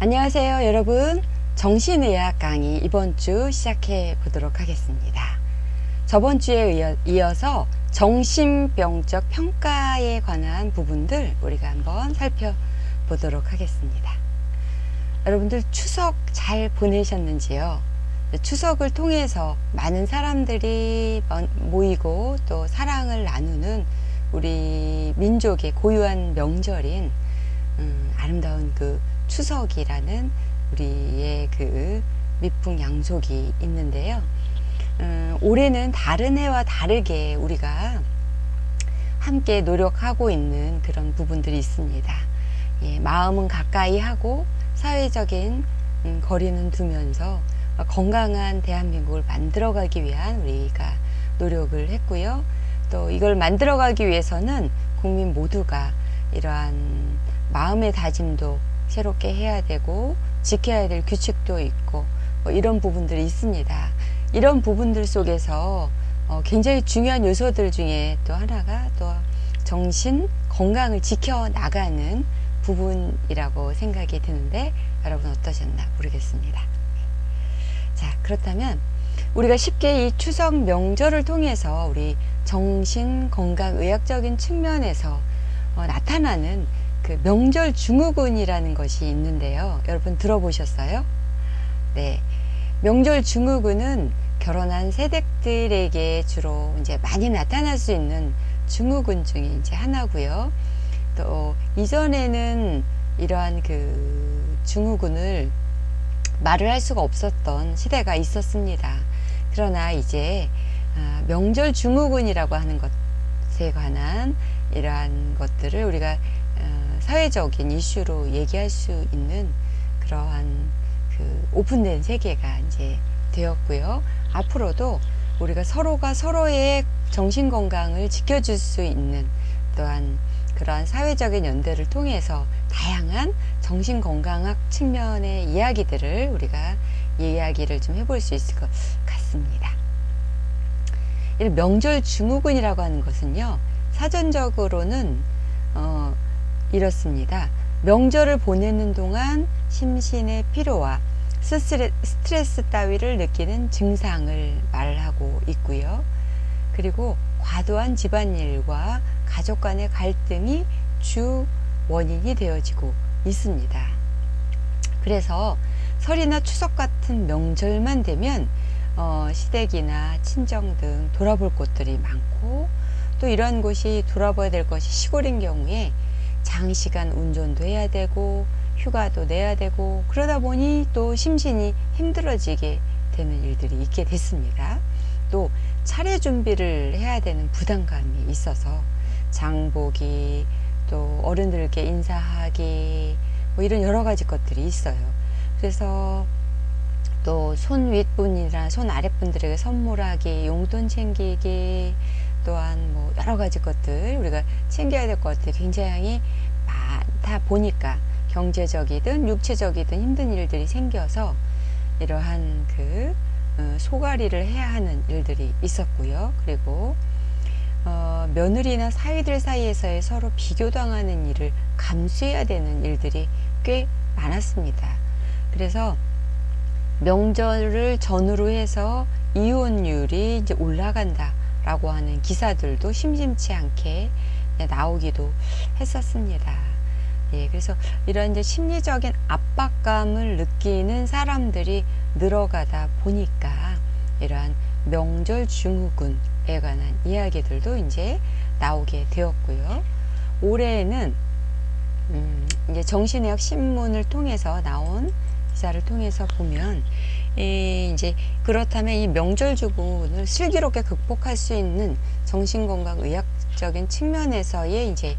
안녕하세요 여러분. 정신의학 강의 이번 주 시작해 보도록 하겠습니다. 저번 주에 이어서 정신병적 평가에 관한 부분들 우리가 한번 살펴보도록 하겠습니다. 여러분들 추석 잘 보내셨는지요? 추석을 통해서 많은 사람들이 모이고 또 사랑을 나누는 우리 민족의 고유한 명절인 아름다운 그 추석이라는 우리의 그 미풍양속이 있는데요. 올해는 다른 해와 다르게 우리가 함께 노력하고 있는 그런 부분들이 있습니다. 마음은 가까이 하고 사회적인 거리는 두면서 건강한 대한민국을 만들어가기 위한 우리가 노력을 했고요. 또 이걸 만들어가기 위해서는 국민 모두가 이러한 마음의 다짐도 새롭게 해야 되고 지켜야 될 규칙도 있고 이런 부분들이 있습니다. 이런 부분들 속에서 굉장히 중요한 요소들 중에 또 하나가 또 정신 건강을 지켜나가는 부분이라고 생각이 드는데 여러분 어떠셨나 모르겠습니다. 자, 그렇다면 우리가 쉽게 이 추석 명절을 통해서 우리 정신 건강 의학적인 측면에서 나타나는 그 명절 증후군이라는 것이 있는데요. 여러분 들어보셨어요? 네. 명절 증후군은 결혼한 세댁들에게 주로 이제 많이 나타날 수 있는 증후군 중에 이제 하나고요. 또 이전에는 이러한 그 증후군을 말을 할 수가 없었던 시대가 있었습니다. 그러나 이제 명절 증후군이라고 하는 것에 관한 이러한 것들을 우리가 사회적인 이슈로 얘기할 수 있는 그러한 그 오픈된 세계가 이제 되었고요. 앞으로도 우리가 서로가 서로의 정신 건강을 지켜줄 수 있는 또한 그러한 사회적인 연대를 통해서 다양한 정신 건강학 측면의 이야기들을 우리가 이야기를 좀 해볼 수 있을 것 같습니다. 이 명절 증후군이라고 하는 것은요, 사전적으로는 이렇습니다. 명절을 보내는 동안 심신의 피로와 스트레스 따위를 느끼는 증상을 말하고 있고요. 그리고 과도한 집안일과 가족 간의 갈등이 주 원인이 되어지고 있습니다. 그래서 설이나 추석 같은 명절만 되면 시댁이나 친정 등 돌아볼 곳들이 많고 또 이러한 곳이 돌아봐야 될 것이 시골인 경우에 장시간 운전도 해야 되고 휴가도 내야 되고 그러다 보니 또 심신이 힘들어지게 되는 일들이 있게 됐습니다. 또 차례 준비를 해야 되는 부담감이 있어서 장보기 또 어른들께 인사하기 뭐 이런 여러 가지 것들이 있어요. 그래서 또 손 윗분이나 손 아랫분들에게 선물하기, 용돈 챙기기 또한 뭐 여러 가지 것들 우리가 챙겨야 될 것들이 굉장히 많다 보니까 경제적이든 육체적이든 힘든 일들이 생겨서 이러한 그 소가리를 해야 하는 일들이 있었고요. 그리고 며느리나 사위들 사이에서의 서로 비교당하는 일을 감수해야 되는 일들이 꽤 많았습니다. 그래서 명절을 전후로 해서 이혼율이 이제 올라간다 라고 하는 기사들도 심심치 않게 나오기도 했었습니다. 그래서 이런 이제 심리적인 압박감을 느끼는 사람들이 늘어가다 보니까 이러한 명절 증후군에 관한 이야기들도 이제 나오게 되었고요. 올해는 이제 정신의학 신문을 통해서 나온 기사를 통해서 보면 이제 그렇다면 이 명절 증후군을 슬기롭게 극복할 수 있는 정신건강의학적인 측면에서의 이제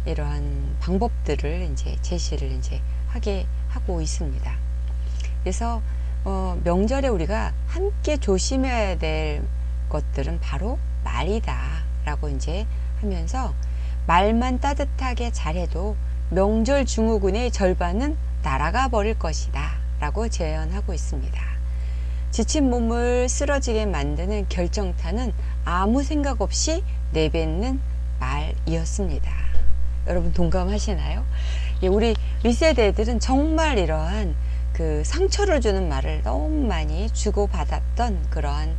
이러한 방법들을 이제 제시를 이제 하게 하고 있습니다. 그래서 명절에 우리가 함께 조심해야 될 것들은 바로 말이다라고 이제 하면서 말만 따뜻하게 잘해도 명절 증후군의 절반은 날아가 버릴 것이다 라고 제언하고 있습니다. 지친 몸을 쓰러지게 만드는 결정타는 아무 생각 없이 내뱉는 말이었습니다. 여러분 동감하시나요? 예, 우리 윗세대 애들은 정말 이러한 그 상처를 주는 말을 너무 많이 주고받았던 그러한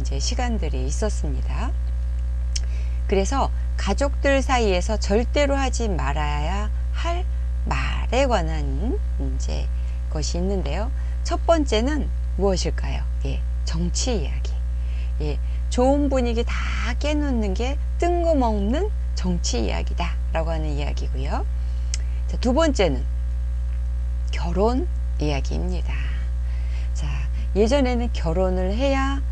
이제 시간들이 있었습니다. 그래서 가족들 사이에서 절대로 하지 말아야 할 말에 관한 이제 것이 있는데요. 첫 번째는 무엇일까요? 예, 정치 이야기. 예, 좋은 분위기 다 깨놓는 게 뜬금없는 정치 이야기다 라고 하는 이야기고요. 자, 두 번째는 결혼 이야기입니다. 자, 예전에는 결혼을 해야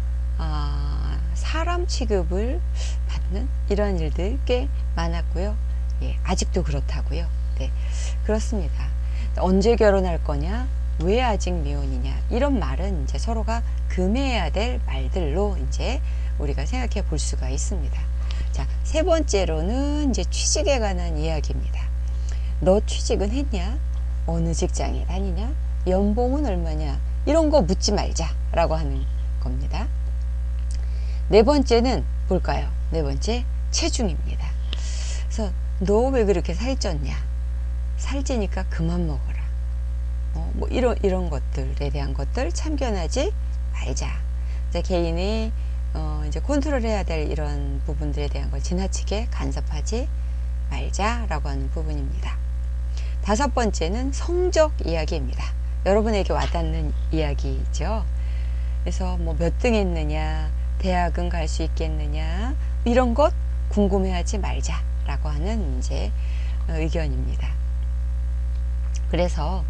사람 취급을 받는 이런 일들 꽤 많았고요. 예, 아직도 그렇다고요. 네, 그렇습니다. 언제 결혼할 거냐? 왜 아직 미혼이냐? 이런 말은 이제 서로가 금해야 될 말들로 이제 우리가 생각해 볼 수가 있습니다. 자, 세 번째로는 이제 취직에 관한 이야기입니다. 너 취직은 했냐? 어느 직장에 다니냐? 연봉은 얼마냐? 이런 거 묻지 말자라고 하는 겁니다. 네 번째는 뭘까요? 네 번째, 체중입니다. 그래서 너 왜 그렇게 살쪘냐? 살찌니까 그만 먹어라. 뭐 이런 것들에 대한 것들 참견하지 말자. 이제 개인이 이제 컨트롤해야 될 이런 부분들에 대한 걸 지나치게 간섭하지 말자라고 하는 부분입니다. 다섯 번째는 성적 이야기입니다. 여러분에게 와닿는 이야기죠. 그래서 뭐 몇 등 했느냐, 대학은 갈 수 있겠느냐, 이런 것 궁금해하지 말자라고 하는 이제 의견입니다. 그래서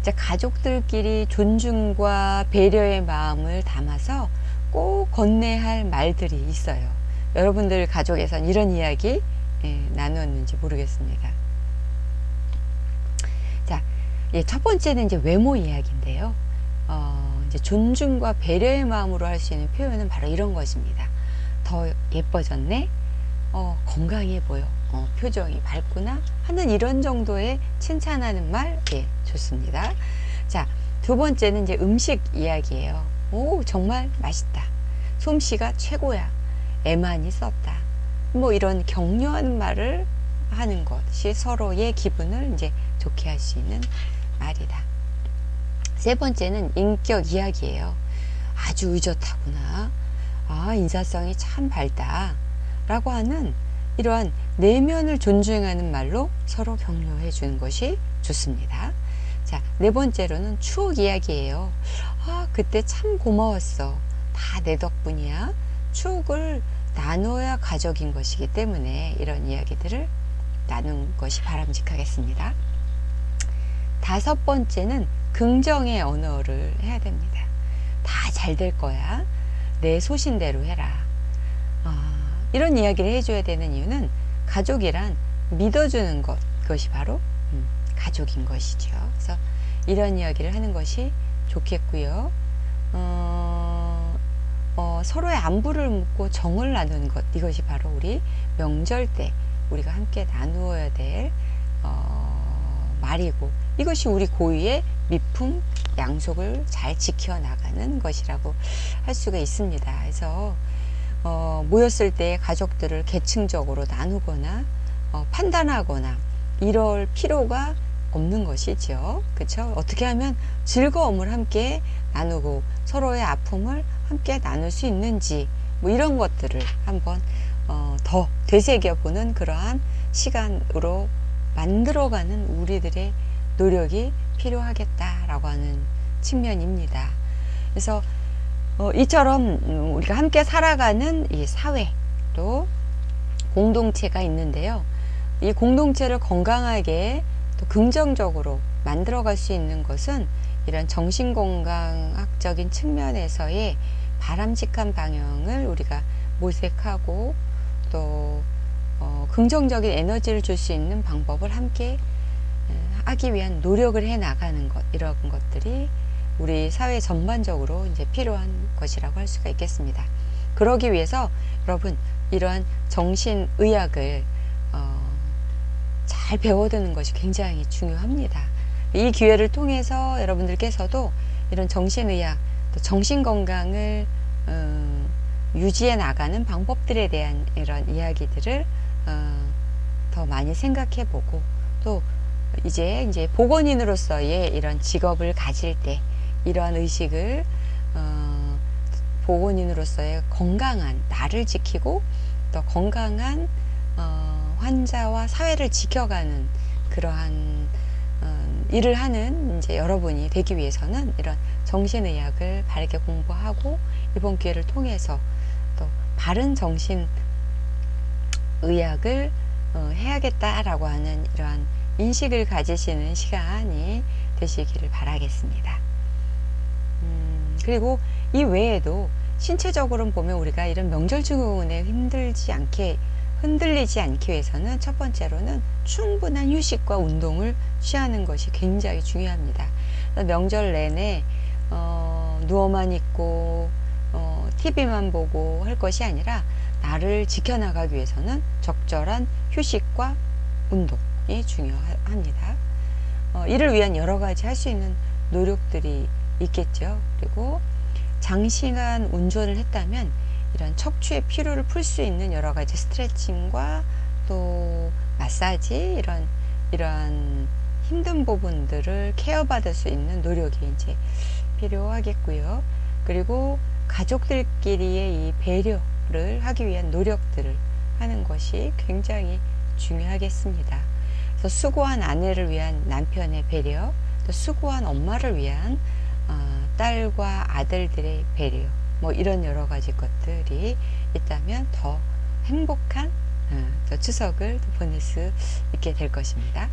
이제 가족들끼리 존중과 배려의 마음을 담아서 꼭 건네야 할 말들이 있어요. 여러분들 가족에선 이런 이야기 나누었는지 모르겠습니다. 자, 첫 번째는 이제 외모 이야기인데요. 이제 존중과 배려의 마음으로 할 수 있는 표현은 바로 이런 것입니다. 더 예뻐졌네? 건강해 보여. 표정이 밝구나? 하는 이런 정도의 칭찬하는 말, 예, 좋습니다. 자, 두 번째는 이제 음식 이야기예요. 오, 정말 맛있다. 솜씨가 최고야. 애만이 썼다. 뭐 이런 격려하는 말을 하는 것이 서로의 기분을 이제 좋게 할 수 있는 말이다. 세 번째는 인격 이야기예요. 아주 의젓하구나. 아, 인사성이 참 밝다. 라고 하는 이러한 내면을 존중하는 말로 서로 격려해 주는 것이 좋습니다. 자, 네 번째로는 추억 이야기예요. 아, 그때 참 고마웠어. 다 내 덕분이야. 추억을 나눠야 가족인 것이기 때문에 이런 이야기들을 나눈 것이 바람직하겠습니다. 다섯 번째는 긍정의 언어를 해야 됩니다. 다 잘 될 거야. 내 소신대로 해라. 이런 이야기를 해줘야 되는 이유는 가족이란 믿어주는 것이 바로 가족인 것이죠. 그래서 이런 이야기를 하는 것이 좋겠고요. 서로의 안부를 묻고 정을 나누는 것, 이것이 바로 우리 명절 때 우리가 함께 나누어야 될 말이고, 이것이 우리 고유의 미풍 양속을 잘 지켜나가는 것이라고 할 수가 있습니다. 그래서 모였을 때 가족들을 계층적으로 나누거나 판단하거나 이럴 필요가 없는 것이죠. 그렇죠? 어떻게 하면 즐거움을 함께 나누고 서로의 아픔을 함께 나눌 수 있는지, 뭐 이런 것들을 한번 더 되새겨보는 그러한 시간으로 만들어가는 우리들의 노력이 필요하겠다라고 하는 측면입니다. 그래서 이처럼 우리가 함께 살아가는 이 사회, 또 공동체가 있는데요. 이 공동체를 건강하게 또 긍정적으로 만들어갈 수 있는 것은 이런 정신건강학적인 측면에서의 바람직한 방향을 우리가 모색하고 또 긍정적인 에너지를 줄 수 있는 방법을 함께 하기 위한 노력을 해 나가는 것, 이런 것들이 우리 사회 전반적으로 이제 필요한 것이라고 할 수가 있겠습니다. 그러기 위해서 여러분 이러한 정신의학을 잘 배워두는 것이 굉장히 중요합니다. 이 기회를 통해서 여러분들께서도 이런 정신의학, 또 정신건강을 유지해 나가는 방법들에 대한 이런 이야기들을 더 많이 생각해 보고 또 이제 보건인으로서의 이런 직업을 가질 때 이러한 의식을 보건인으로서의 건강한 나를 지키고 또 건강한 환자와 사회를 지켜가는 그러한 일을 하는 이제 여러분이 되기 위해서는 이런 정신의학을 바르게 공부하고 이번 기회를 통해서 또 바른 정신의학을 해야겠다라고 하는 이러한 인식을 가지시는 시간이 되시기를 바라겠습니다. 그리고 이 외에도 신체적으로 보면 우리가 이런 명절 증후군에 흔들리지 않기 위해서는 첫 번째로는 충분한 휴식과 운동을 취하는 것이 굉장히 중요합니다. 명절 내내 누워만 있고 TV만 보고 할 것이 아니라 나를 지켜나가기 위해서는 적절한 휴식과 운동이 중요합니다. 이를 위한 여러 가지 할 수 있는 노력들이 있겠죠. 그리고 장시간 운전을 했다면 이런 척추의 피로를 풀 수 있는 여러 가지 스트레칭과 또 마사지 이러한 힘든 부분들을 케어받을 수 있는 노력이 이제 필요하겠고요. 그리고 가족들끼리의 이 배려를 하기 위한 노력들을 하는 것이 굉장히 중요하겠습니다. 그래서 수고한 아내를 위한 남편의 배려, 또 수고한 엄마를 위한 딸과 아들들의 배려, 뭐 이런 여러 가지 것들이 있다면 더 행복한 또 추석을 보낼 수 있게 될 것입니다.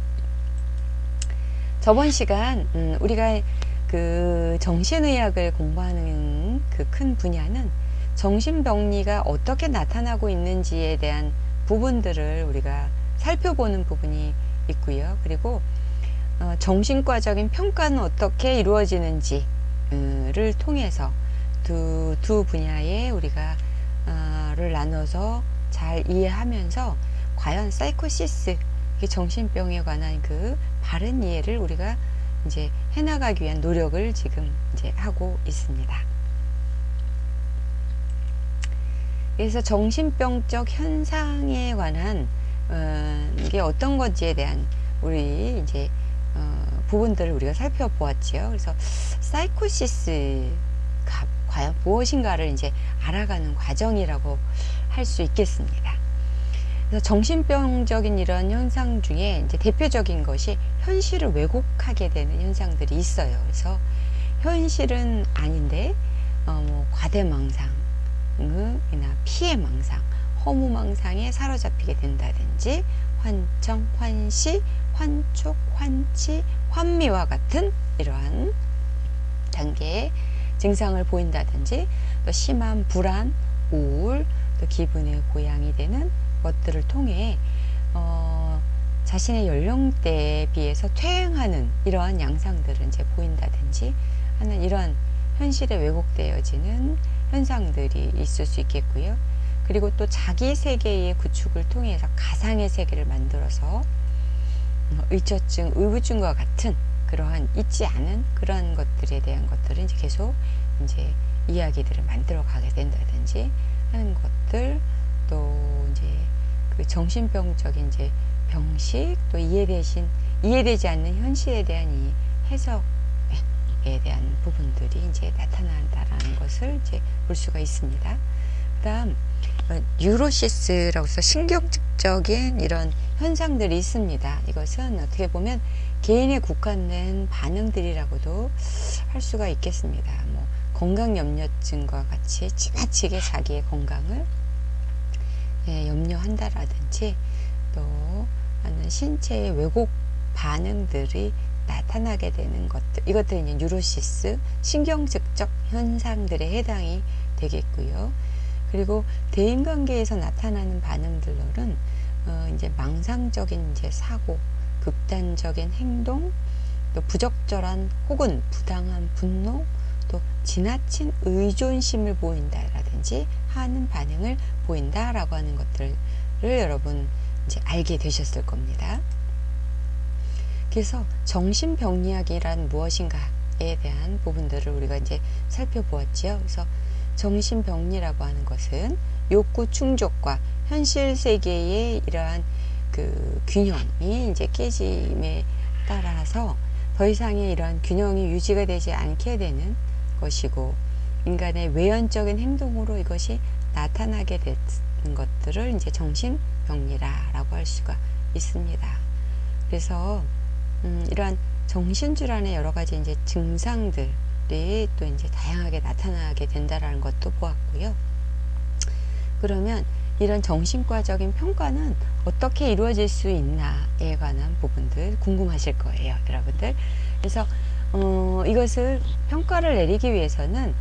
저번 시간 우리가 그 정신의학을 공부하는 그 큰 분야는 정신병리가 어떻게 나타나고 있는지에 대한 부분들을 우리가 살펴보는 부분이 있고요. 그리고 정신과적인 평가는 어떻게 이루어지는지를 통해서 두 분야에 우리가 를 나눠서 잘 이해하면서 과연 사이코시스, 정신병에 관한 그 바른 이해를 우리가 이제 해나가기 위한 노력을 지금 이제 하고 있습니다. 그래서 정신병적 현상에 관한 이게 어떤 건지에 대한 우리 이제 부분들을 우리가 살펴보았지요. 그래서 사이코시스가 과연 무엇인가를 이제 알아가는 과정이라고 할 수 있겠습니다. 그래서 정신병적인 이런 현상 중에 이제 대표적인 것이 현실을 왜곡하게 되는 현상들이 있어요. 그래서 현실은 아닌데 과대망상이나 피해망상, 허무망상에 사로잡히게 된다든지 환청, 환시, 환촉, 환치, 환미와 같은 이러한 단계의 증상을 보인다든지 또 심한 불안, 우울, 또 기분의 고양이 되는 것들을 통해 자신의 연령대에 비해서 퇴행하는 이러한 양상들을 이제 보인다든지 하는 이러한 현실에 왜곡되어지는 현상들이 있을 수 있겠고요. 그리고 또 자기 세계의 구축을 통해서 가상의 세계를 만들어서 의처증, 의부증과 같은 그러한 있지 않은 그러한 것들에 대한 것들을 이제 계속 이제 이야기들을 만들어 가게 된다든지 하는 것들, 또 이제 그 정신병적인 이제 병식, 또 이해되지 않는 현실에 대한 이 해석에 대한 부분들이 이제 나타난다라는 것을 이제 볼 수가 있습니다. 그다음 뉴로시스라고 해서 신경적인 이런 현상들이 있습니다. 이것은 어떻게 보면 개인에 국한된 반응들이라고도 할 수가 있겠습니다. 건강염려증과 같이 지나치게 자기의 건강을 염려한다라든지 또 하는 신체의 왜곡 반응들이 나타나게 되는 것들, 이것들이 이제 뉴로시스, 신경증적 현상들에 해당이 되겠고요. 그리고 대인관계에서 나타나는 반응들로는 이제 망상적인 이제 사고, 극단적인 행동, 또 부적절한 혹은 부당한 분노, 또 지나친 의존심을 보인다라든지 하는 반응을 보인다라고 하는 것들을 여러분 이제 알게 되셨을 겁니다. 그래서 정신병리학이란 무엇인가에 대한 부분들을 우리가 이제 살펴보았지요. 그래서 정신병리라고 하는 것은 욕구 충족과 현실 세계의 이러한 그 균형이 이제 깨짐에 따라서 더 이상의 이러한 균형이 유지가 되지 않게 되는 것이고, 인간의 외연적인 행동으로 이것이 나타나게 되는 것들을 이제 정신병리라고 할 수가 있습니다. 그래서 이러한 정신질환의 여러 가지 이제 증상들이 또 이제 다양하게 나타나게 된다라는 것도 보았고요. 그러면 이런 정신과적인 평가는 어떻게 이루어질 수 있나에 관한 부분들 궁금하실 거예요, 여러분들. 그래서 이것을 평가를 내리기 위해서는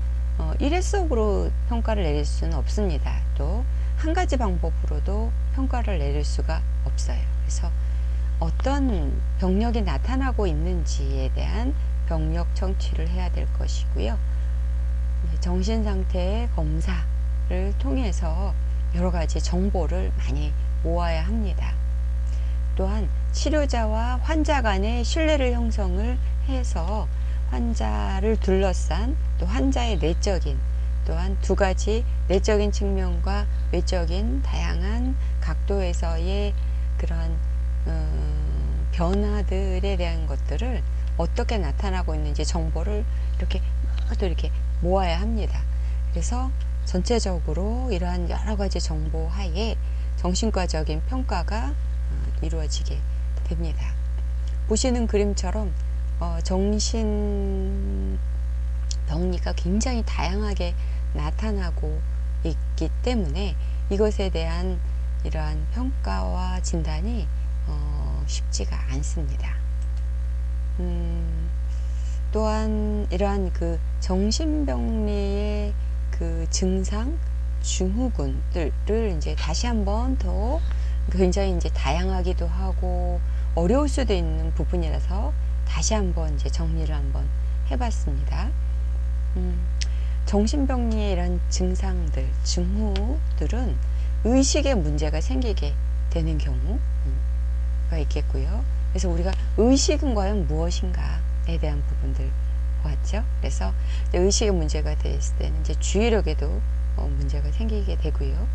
일회성으로 평가를 내릴 수는 없습니다. 또 한 가지 방법으로도 평가를 내릴 수가 없어요. 그래서 어떤 병력이 나타나고 있는지에 대한 병력 청취를 해야 될 것이고요. 정신상태의 검사를 통해서 여러 가지 정보를 많이 모아야 합니다. 또한 치료자와 환자 간의 신뢰를 형성을 해서 환자를 둘러싼 또 환자의 내적인, 또한 두 가지 내적인 측면과 외적인 다양한 각도에서의 그런 변화들에 대한 것들을 어떻게 나타나고 있는지 정보를 이렇게 또 이렇게 모아야 합니다. 그래서 전체적으로 이러한 여러 가지 정보 하에 정신과적인 평가가 이루어지게 됩니다. 보시는 그림처럼 정신병리가 굉장히 다양하게 나타나고 있기 때문에 이것에 대한 이러한 평가와 진단이 쉽지가 않습니다. 또한 이러한 그 정신병리의 그 증상, 증후군들을 이제 다시 한번 더 굉장히 이제 다양하기도 하고 어려울 수도 있는 부분이라서 다시 한번 이제 정리를 한번 해봤습니다. 정신병리의 이런 증상들, 증후들은 의식에 문제가 생기게 되는 경우가 있겠고요. 그래서 우리가 의식은 과연 무엇인가에 대한 부분들 보았죠. 그래서 의식에 문제가 됐을 때는 이제 주의력에도 문제가 생기게 되고요.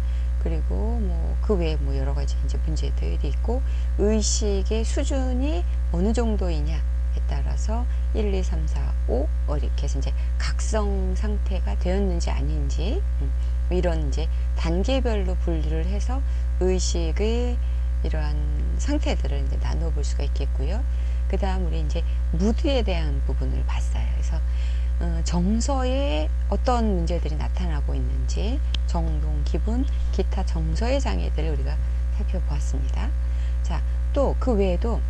그리고 뭐 그 외에 뭐 여러 가지 이제 문제들이 있고, 의식의 수준이 어느 정도이냐에 따라서 1, 2, 3, 4, 5 이렇게 해서 이제 각성 상태가 되었는지 아닌지 이런 이제 단계별로 분리를 해서 의식의 이러한 상태들을 이제 나눠볼 수가 있겠고요. 그 다음 우리 이제 무드에 대한 부분을 봤어요. 그래서 정서에 어떤 문제들이 나타나고 있는지, 정동, 기분, 기타 정서의 장애들을 우리가 살펴보았습니다. 자, 또 그 외에도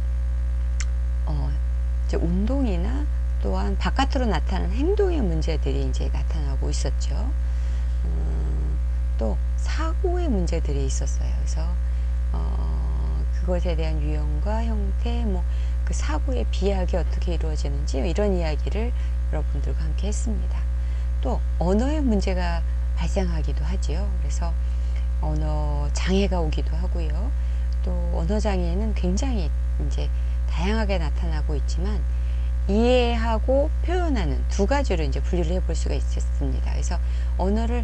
이제 운동이나 또한 바깥으로 나타나는 행동의 문제들이 이제 나타나고 있었죠. 또 사고의 문제들이 있었어요. 그래서 그것에 대한 유형과 형태, 뭐 그 사고의 비약이 어떻게 이루어지는지 이런 이야기를 여러분들과 함께 했습니다. 또 언어의 문제가 발생하기도 하지요. 그래서 언어 장애가 오기도 하고요. 또 언어 장애는 굉장히 이제 다양하게 나타나고 있지만 이해하고 표현하는 두 가지로 이제 분류를 해볼 수가 있었습니다. 그래서 언어를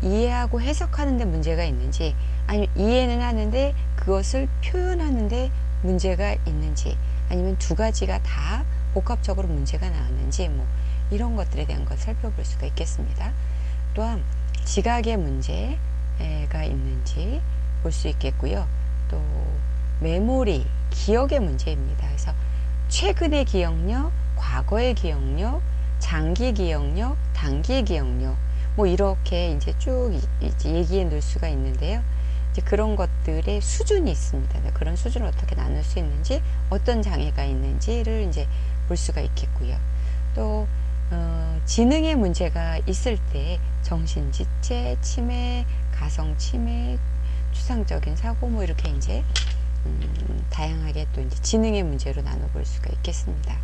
이해하고 해석하는 데 문제가 있는지, 아니면 이해는 하는데 그것을 표현하는 데 문제가 있는지, 아니면 두 가지가 다 복합적으로 문제가 나왔는지, 뭐 이런 것들에 대한 걸 살펴볼 수가 있겠습니다. 또한 지각의 문제가 있는지 볼 수 있겠고요. 또 메모리, 기억의 문제입니다. 그래서 최근의 기억력, 과거의 기억력, 장기 기억력, 단기 기억력, 뭐 이렇게 이제 쭉 이제 얘기해 놓을 수가 있는데요. 이제 그런 것들의 수준이 있습니다. 그런 수준을 어떻게 나눌 수 있는지, 어떤 장애가 있는지를 이제 볼 수가 있겠고요. 또 지능의 문제가 있을 때 정신지체, 치매, 가성치매, 추상적인 사고, 뭐 이렇게 이제 다양하게 또 이제 지능의 문제로 나눠볼 수가 있겠습니다.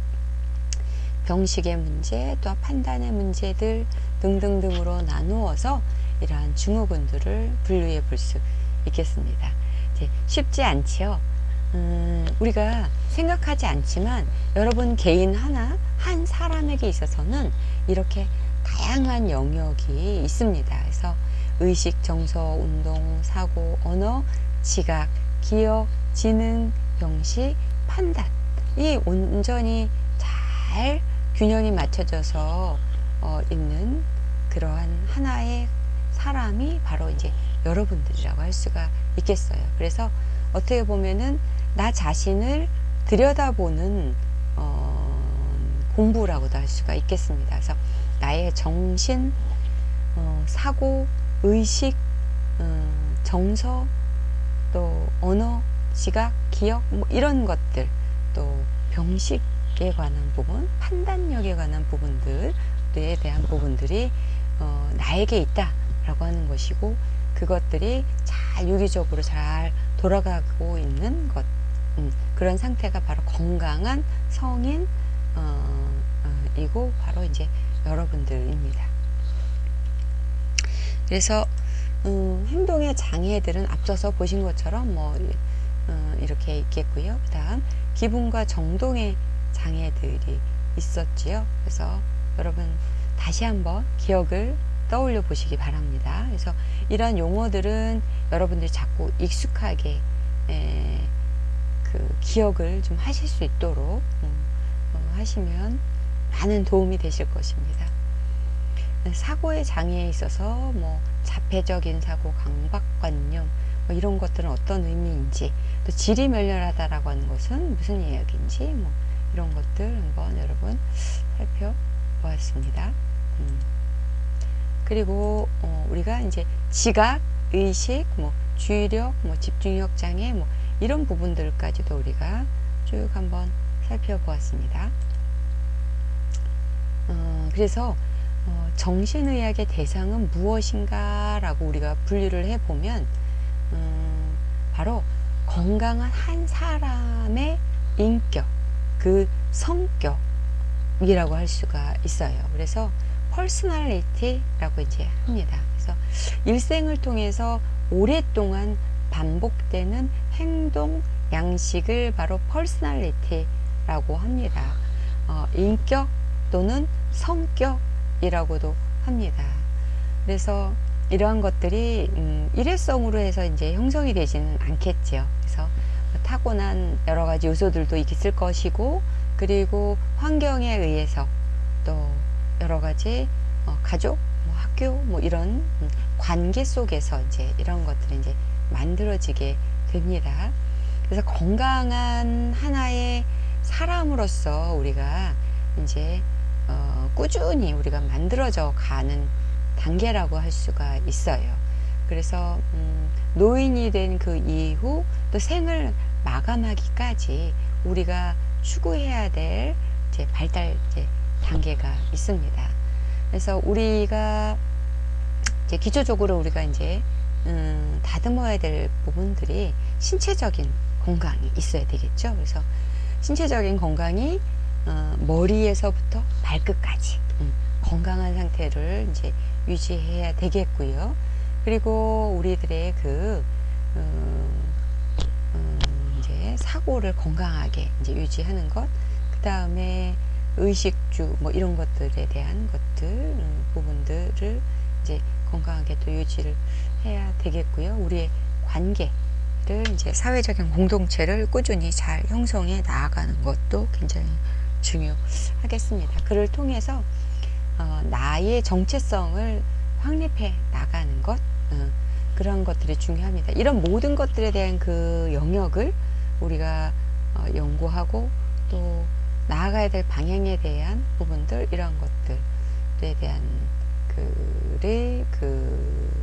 병식의 문제, 또 판단의 문제들 등등등으로 나누어서 이러한 증후군들을 분류해 볼 수 있겠습니다. 이제 쉽지 않지요. 우리가 생각하지 않지만 여러분 개인 하나, 한 사람에게 있어서는 이렇게 다양한 영역이 있습니다. 그래서 의식, 정서, 운동, 사고, 언어, 지각, 기억, 지능, 병식, 판단, 이 온전히 잘 균형이 맞춰져서 있는 그러한 하나의 사람이 바로 이제 여러분들이라고 할 수가 있겠어요. 그래서 어떻게 보면은 나 자신을 들여다보는 공부라고도 할 수가 있겠습니다. 그래서 나의 정신, 사고, 의식, 정서, 또 언어, 지각, 기억, 뭐 이런 것들, 또 병식에 관한 부분, 판단력에 관한 부분들에 대한 부분들이 나에게 있다라고 하는 것이고, 그것들이 잘 유기적으로 잘 돌아가고 있는 것, 그런 상태가 바로 건강한 성인 이고 바로 이제 여러분들입니다. 그래서 행동의 장애들은 앞서서 보신 것처럼 뭐 이렇게 있겠고요. 그 다음 기분과 정동의 장애들이 있었지요. 그래서 여러분 다시 한번 기억을 떠올려 보시기 바랍니다. 그래서 이러한 용어들은 여러분들이 자꾸 익숙하게 그 기억을 좀 하실 수 있도록 하시면 많은 도움이 되실 것입니다. 사고의 장애에 있어서 뭐 자폐적인 사고, 강박관념 뭐 이런 것들은 어떤 의미인지, 또 질이 멸렬하다라고 하는 것은 무슨 이야기인지, 뭐 이런 것들 한번 여러분 살펴보았습니다. 그리고 우리가 이제 지각, 의식, 뭐 주의력, 뭐 집중력 장애, 뭐 이런 부분들까지도 우리가 쭉 한번 살펴보았습니다. 그래서 정신의학의 대상은 무엇인가 라고 우리가 분류를 해보면 바로 건강한 한 사람의 인격, 그 성격이라고 할 수가 있어요. 그래서 퍼스널리티라고 이제 합니다. 그래서 일생을 통해서 오랫동안 반복되는 행동 양식을 바로 퍼스널리티라고 합니다. 인격 또는 성격이라고도 합니다. 그래서 이러한 것들이 일회성으로 해서 이제 형성이 되지는 않겠지요. 그래서 타고난 여러 가지 요소들도 있을 것이고, 그리고 환경에 의해서 또 여러 가지 가족, 뭐 학교, 뭐 이런 관계 속에서 이제 이런 것들이 이제 만들어지게 됩니다. 그래서 건강한 하나의 사람으로서 우리가 이제 꾸준히 우리가 만들어져 가는 단계라고 할 수가 있어요. 그래서 노인이 된 그 이후 또 생을 마감하기까지 우리가 추구해야 될 이제 발달 이제 단계가 있습니다. 그래서 우리가 이제 기초적으로 우리가 이제 다듬어야 될 부분들이 신체적인 건강이 있어야 되겠죠. 그래서 신체적인 건강이 머리에서부터 발끝까지 건강한 상태를 이제 유지해야 되겠고요. 그리고 우리들의 그 이제 사고를 건강하게 이제 유지하는 것, 그 다음에 의식주 뭐 이런 것들에 대한 것들 부분들을 이제 건강하게 또 유지를 해야 되겠고요. 우리의 관계를 이제 사회적인 공동체를 꾸준히 잘 형성해 나아가는 것도 굉장히 중요하겠습니다. 그를 통해서 나의 정체성을 확립해 나가는 것, 그런 것들이 중요합니다. 이런 모든 것들에 대한 그 영역을 우리가 연구하고 또 나아가야 될 방향에 대한 부분들, 이러한 것들에 대한 그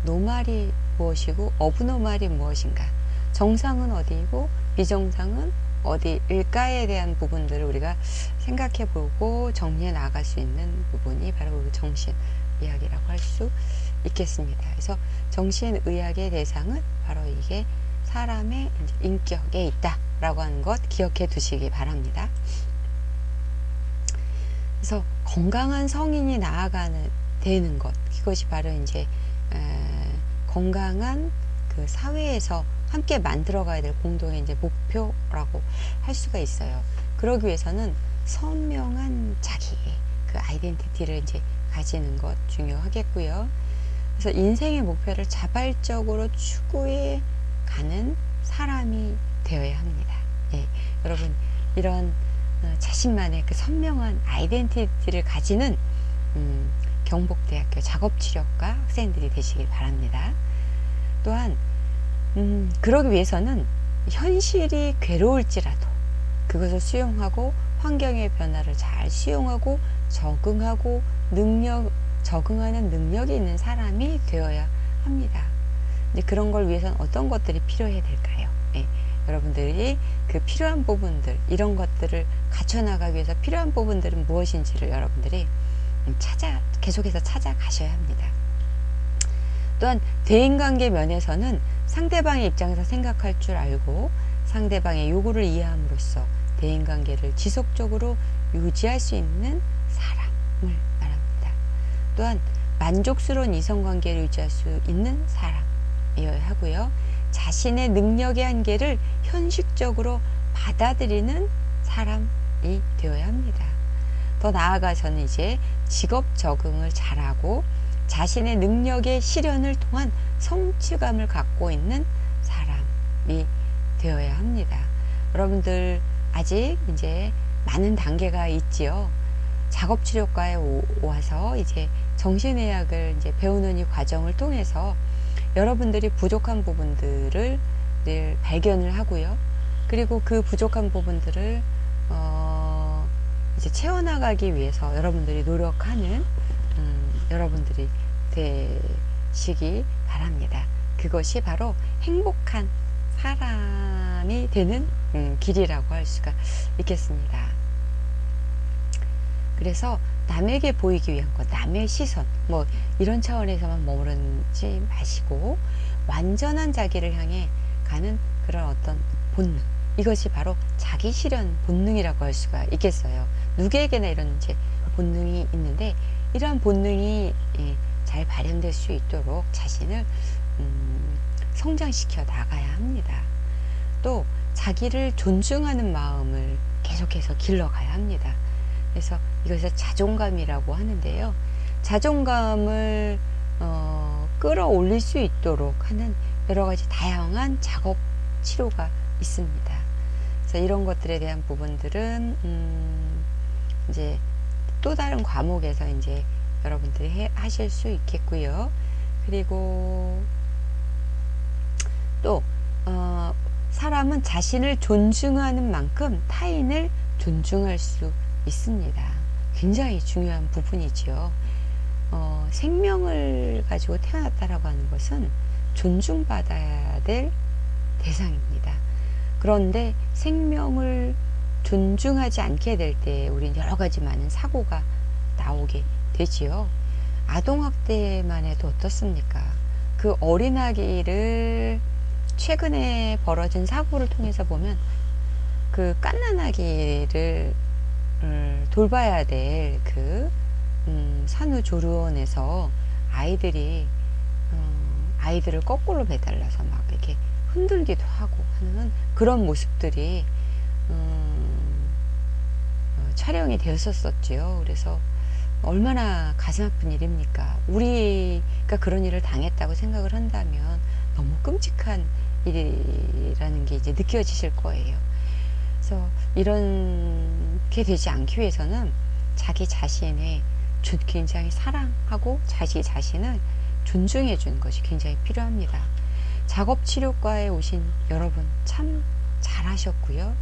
노말이 무엇이고 어브노말이 무엇인가, 정상은 어디이고 비정상은 어디일까에 대한 부분들을 우리가 생각해 보고 정리해 나갈 수 있는 부분이 바로 그 정신의학이라고 할 수 있겠습니다. 그래서 정신의학의 대상은 바로 이게 사람의 인격에 있다라고 하는 것 기억해 두시기 바랍니다. 그래서 건강한 성인이 되는 것, 이것이 바로 이제 건강한 그 사회에서 함께 만들어가야 될 공동의 이제 목표라고 할 수가 있어요. 그러기 위해서는 선명한 자기의 그 아이덴티티를 이제 가지는 것 중요하겠고요. 그래서 인생의 목표를 자발적으로 추구해 가는 사람이 되어야 합니다. 예, 여러분 이런 자신만의 그 선명한 아이덴티티를 가지는 경북대학교 작업치료과 학생들이 되시길 바랍니다. 또한 그러기 위해서는 현실이 괴로울지라도 그것을 수용하고 환경의 변화를 잘 수용하고 적응하는 능력이 있는 사람이 되어야 합니다. 근데 그런 걸 위해서는 어떤 것들이 필요해야 될까요? 예, 여러분들이 그 필요한 부분들, 이런 것들을 갖춰나가기 위해서 필요한 부분들은 무엇인지를 여러분들이 계속해서 찾아가셔야 합니다. 또한 대인관계 면에서는 상대방의 입장에서 생각할 줄 알고 상대방의 요구를 이해함으로써 대인관계를 지속적으로 유지할 수 있는 사람을 말합니다. 또한 만족스러운 이성관계를 유지할 수 있는 사람이어야 하고요. 자신의 능력의 한계를 현실적으로 받아들이는 사람이 되어야 합니다. 더 나아가서는 이제 직업 적응을 잘하고 자신의 능력의 실현을 통한 성취감을 갖고 있는 사람이 되어야 합니다. 여러분들 아직 이제 많은 단계가 있지요. 작업치료과에 와서 이제 정신의학을 이제 배우는 이 과정을 통해서 여러분들이 부족한 부분들을 늘 발견을 하고요. 그리고 그 부족한 부분들을 이제 채워나가기 위해서 여러분들이 노력하는 여러분들이 되시기 바랍니다. 그것이 바로 행복한 사람이 되는 길이라고 할 수가 있겠습니다. 그래서 남에게 보이기 위한 것, 남의 시선, 뭐 이런 차원에서만 머무르지 마시고 완전한 자기를 향해 가는 그런 어떤 본능, 이것이 바로 자기 실현 본능이라고 할 수가 있겠어요. 누구에게나 이런 이제 본능이 있는데 이러한 본능이 잘 발현될 수 있도록 자신을 성장시켜 나가야 합니다. 또 자기를 존중하는 마음을 계속해서 길러가야 합니다. 그래서 이것을 자존감이라고 하는데요. 자존감을 끌어올릴 수 있도록 하는 여러 가지 다양한 작업 치료가 있습니다. 그래서 이런 것들에 대한 부분들은 이제 또 다른 과목에서 이제 여러분들이 하실 수 있겠고요. 그리고 또 사람은 자신을 존중하는 만큼 타인을 존중할 수 있습니다. 굉장히 중요한 부분이지요. 생명을 가지고 태어났다라고 하는 것은 존중받아야 될 대상입니다. 그런데 생명을 존중하지 않게 될 때 우리는 여러 가지 많은 사고가 나오게 되지요. 아동학대만 해도 어떻습니까? 그 어린아기를 최근에 벌어진 사고를 통해서 보면 그 갓난아기를 돌봐야 될 그 산후조리원에서 아이들을 거꾸로 매달려서 막 이렇게 흔들기도 하고 하는 그런 모습들이 촬영이 되었었지요. 그래서 얼마나 가슴 아픈 일입니까? 우리가 그런 일을 당했다고 생각을 한다면 너무 끔찍한 일이라는 게 이제 느껴지실 거예요. 그래서 이렇게 되지 않기 위해서는 자기 자신의 굉장히 사랑하고 자기 자신을 존중해 주는 것이 굉장히 필요합니다. 작업치료과에 오신 여러분 참 잘하셨고요.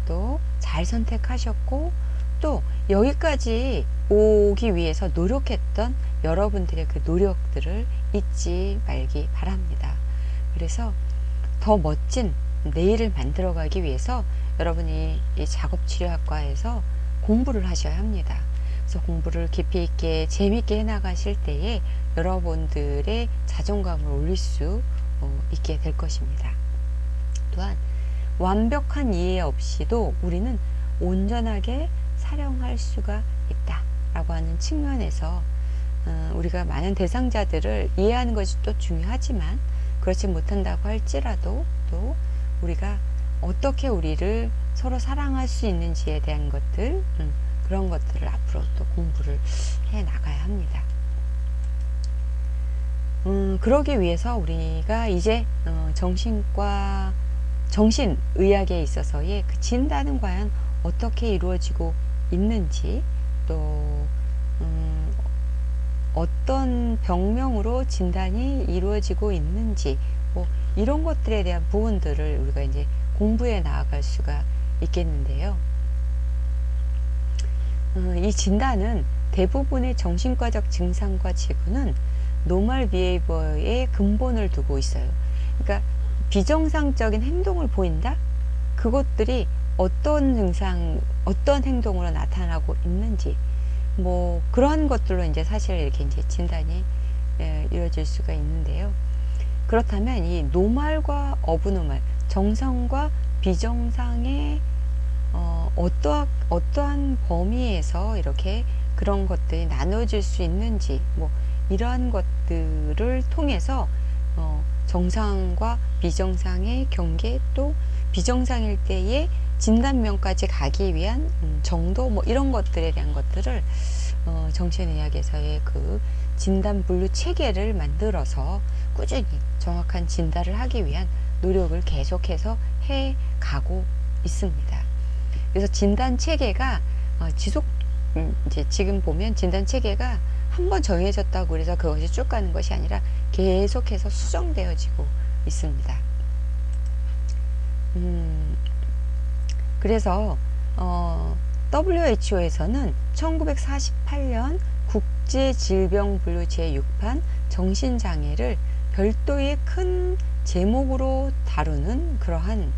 또 잘 선택하셨고 또 여기까지 오기 위해서 노력했던 여러분들의 그 노력들을 잊지 말기 바랍니다. 그래서 더 멋진 내일을 만들어가기 위해서 여러분이 이 작업치료학과에서 공부를 하셔야 합니다. 그래서 공부를 깊이 있게 재미있게 해나가실 때에 여러분들의 자존감을 올릴 수 있게 될 것입니다. 또한 완벽한 이해 없이도 우리는 온전하게 사령할 수가 있다라고 하는 측면에서 우리가 많은 대상자들을 이해하는 것이 또 중요하지만 그렇지 못한다고 할지라도 또 우리가 어떻게 우리를 서로 사랑할 수 있는지에 대한 것들 그런 것들을 앞으로 또 공부를 해 나가야 합니다. 그러기 위해서 우리가 이제 정신의학에 있어서의 그 진단은 과연 어떻게 이루어지고 있는지, 또 어떤 병명으로 진단이 이루어지고 있는지, 뭐 이런 것들에 대한 부분들을 우리가 이제 공부해 나아갈 수가 있겠는데요. 이 진단은 대부분의 정신과적 증상과 치고는 노멀 비헤이버의 근본을 두고 있어요. 그러니까 비정상적인 행동을 보인다? 그것들이 어떤 증상, 어떤 행동으로 나타나고 있는지, 뭐 그러한 것들로 이제 사실 이렇게 이제 진단이 이루어질 수가 있는데요. 그렇다면 이 노멀과 어브노멀, 정상과 비정상의 어떠한 범위에서 이렇게 그런 것들이 나눠질 수 있는지, 뭐 이러한 것들을 통해서 정상과 비정상의 경계, 또 비정상일 때의 진단명까지 가기 위한 정도, 뭐 이런 것들에 대한 것들을 정신의학에서의 그 진단 분류 체계를 만들어서 꾸준히 정확한 진단을 하기 위한 노력을 계속해서 해 가고 있습니다. 그래서 진단 체계가 이제 지금 보면 진단 체계가 한번 정해졌다고 그래서 그것이 쭉 가는 것이 아니라 계속해서 수정되어지고 있습니다. 그래서 WHO에서는 1948년 국제질병분류 제6판 정신장애를 별도의 큰 제목으로 다루는 그러한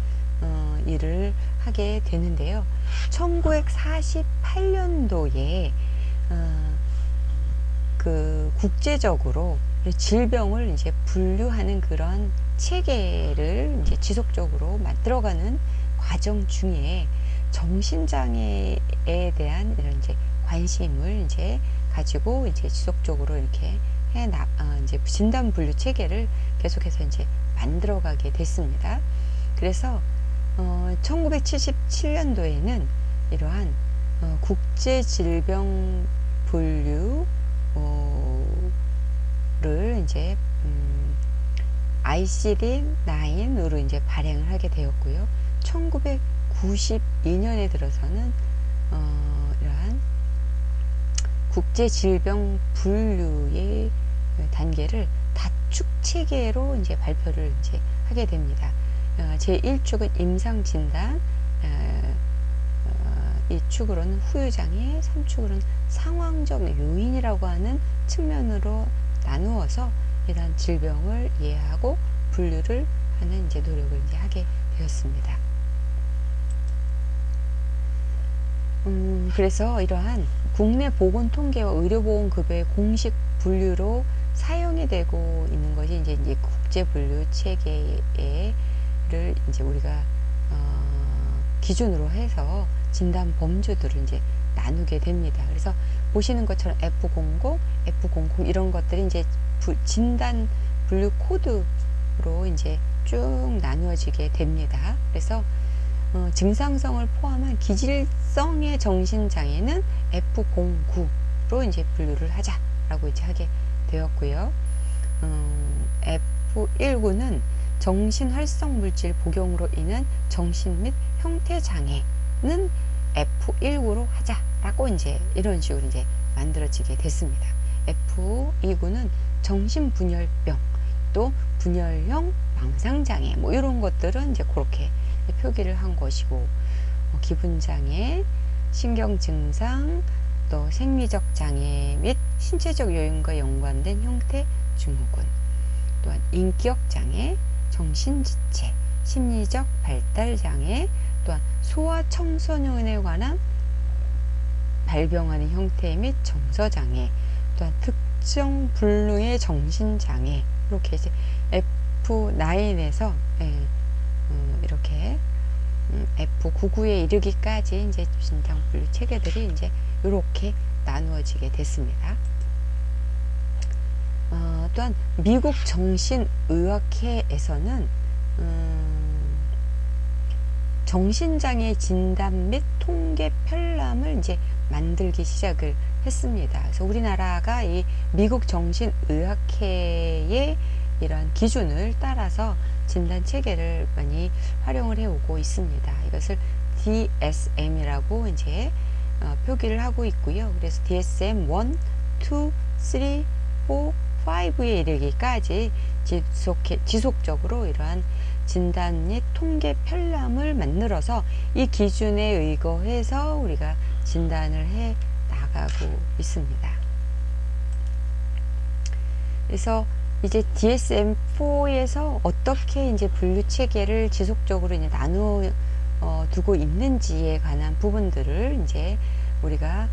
일을 하게 되는데요. 1948년도에 그 국제적으로 질병을 이제 분류하는 그런 체계를 이제 지속적으로 만들어가는 과정 중에 정신장애에 대한 이런 이제 관심을 이제 가지고 이제 지속적으로 이렇게 이제 진단 분류 체계를 계속해서 이제 만들어가게 됐습니다. 그래서 1977년도에는 이러한 국제 질병 분류를 이제 ICD-9으로 이제 발행을 하게 되었고요. 1992년에 들어서는 이러한 국제 질병 분류의 단계를 다축 체계로 이제 발표를 이제 하게 됩니다. 제1축은 임상 진단, 2축으로는 후유장애, 3축으로는 상황적 요인이라고 하는 측면으로 나누어서 이러한 질병을 이해하고 분류를 하는 이제 노력을 이제 하게 되었습니다. 그래서 이러한 국내 보건통계와 의료보험급여의 공식 분류로 사용이 되고 있는 것이 이제 국제 분류 체계를 이제 우리가 기준으로 해서 진단 범주들을 이제 나누게 됩니다. 그래서 보시는 것처럼 F00, F00 이런 것들이 이제 진단 분류 코드로 이제 쭉 나누어지게 됩니다. 그래서 증상성을 포함한 기질성의 정신장애는 F09로 이제 분류를 하자라고 이제 하게 되었고요. F19는 정신활성 물질 복용으로 인한 정신 및 형태 장애는 F19로 하자라고 이제 이런 식으로 이제 만들어지게 됐습니다. F29는 정신분열병, 또 분열형 망상장애, 뭐 이런 것들은 이제 그렇게 표기를 한 것이고, 기분장애, 신경증상, 또 생리적 장애 및 신체적 요인과 연관된 형태 증후군, 또한 인격장애, 정신지체, 심리적 발달장애, 또한 소아청소년에 관한 발병하는 형태 및 정서장애, 또한 특정 분류의 정신장애, 이렇게 이제 F9에서 이렇게 F99에 이르기까지 이제 진단 분류 체계들이 이제 이렇게 나누어지게 됐습니다. 또한 미국 정신의학회에서는 정신장애 진단 및 통계 편람을 이제 만들기 시작을 했습니다. 그래서 우리나라가 이 미국 정신의학회의 이러한 기준을 따라서 진단 체계를 많이 활용을 해오고 있습니다. 이것을 DSM이라고 이제 표기를 하고 있고요. 그래서 DSM 1, 2, 3, 4, 5에 이르기까지 지속적으로 이러한 진단 및 통계 편람을 만들어서 이 기준에 의거해서 우리가 진단을 해 나가고 있습니다. 그래서 이제 DSM-4에서 어떻게 이제 분류 체계를 지속적으로 이제 나누어 두고 있는지에 관한 부분들을 이제 우리가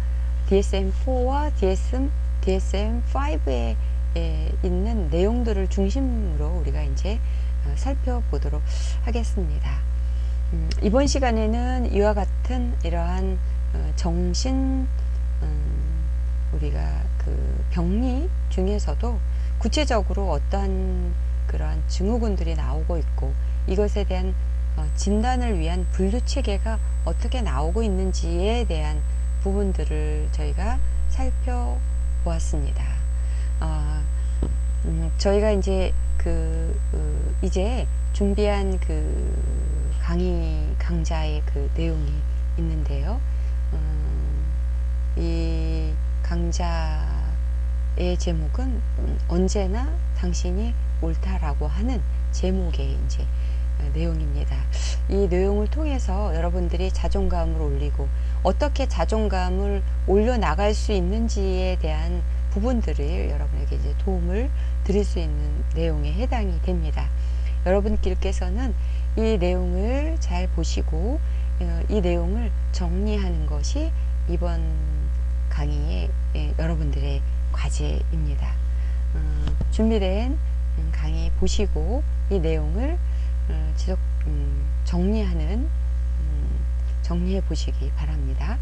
DSM-4와 DSM-5에 있는 내용들을 중심으로 우리가 이제 살펴보도록 하겠습니다. 이번 시간에는 이와 같은 이러한 정신 우리가 그 병리 중에서도 구체적으로 어떠한 그러한 증후군들이 나오고 있고 이것에 대한 진단을 위한 분류 체계가 어떻게 나오고 있는지에 대한 부분들을 저희가 살펴보았습니다. 저희가 이제 이제 준비한 강좌의 내용이 있는데요. 이 강좌의 제목은 언제나 당신이 옳다라고 하는 제목의 이제 내용입니다. 이 내용을 통해서 여러분들이 자존감을 올리고 어떻게 자존감을 올려 나갈 수 있는지에 대한 부분들을 여러분에게 이제 도움을 드릴 수 있는 내용에 해당이 됩니다. 여러분께서는 이 내용을 잘 보시고 이 내용을 정리하는 것이 이번 강의의 여러분들의 과제입니다. 준비된 강의 보시고 이 내용을 정리해 보시기 바랍니다.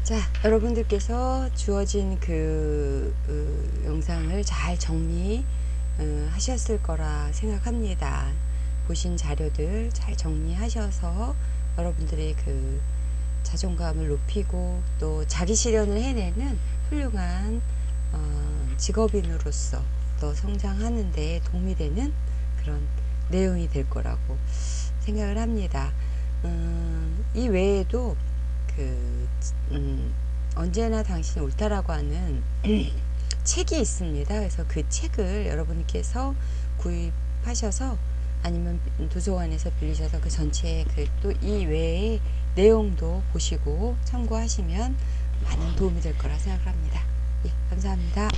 자, 여러분들께서 주어진 영상을 잘 정리 하셨을 거라 생각합니다. 보신 자료들 잘 정리하셔서 여러분들의 그 자존감을 높이고 또 자기 실현을 해내는 훌륭한 직업인으로서 또 성장하는 데 도움이 되는 그런 내용이 될 거라고 생각을 합니다. 이 외에도 언제나 당신이 옳다라고 하는 책이 있습니다. 그래서 그 책을 여러분께서 구입하셔서 아니면 도서관에서 빌리셔서 그 전체 또 이 외의 내용도 보시고 참고하시면 많은 도움이 될 거라 생각합니다. 예, 감사합니다.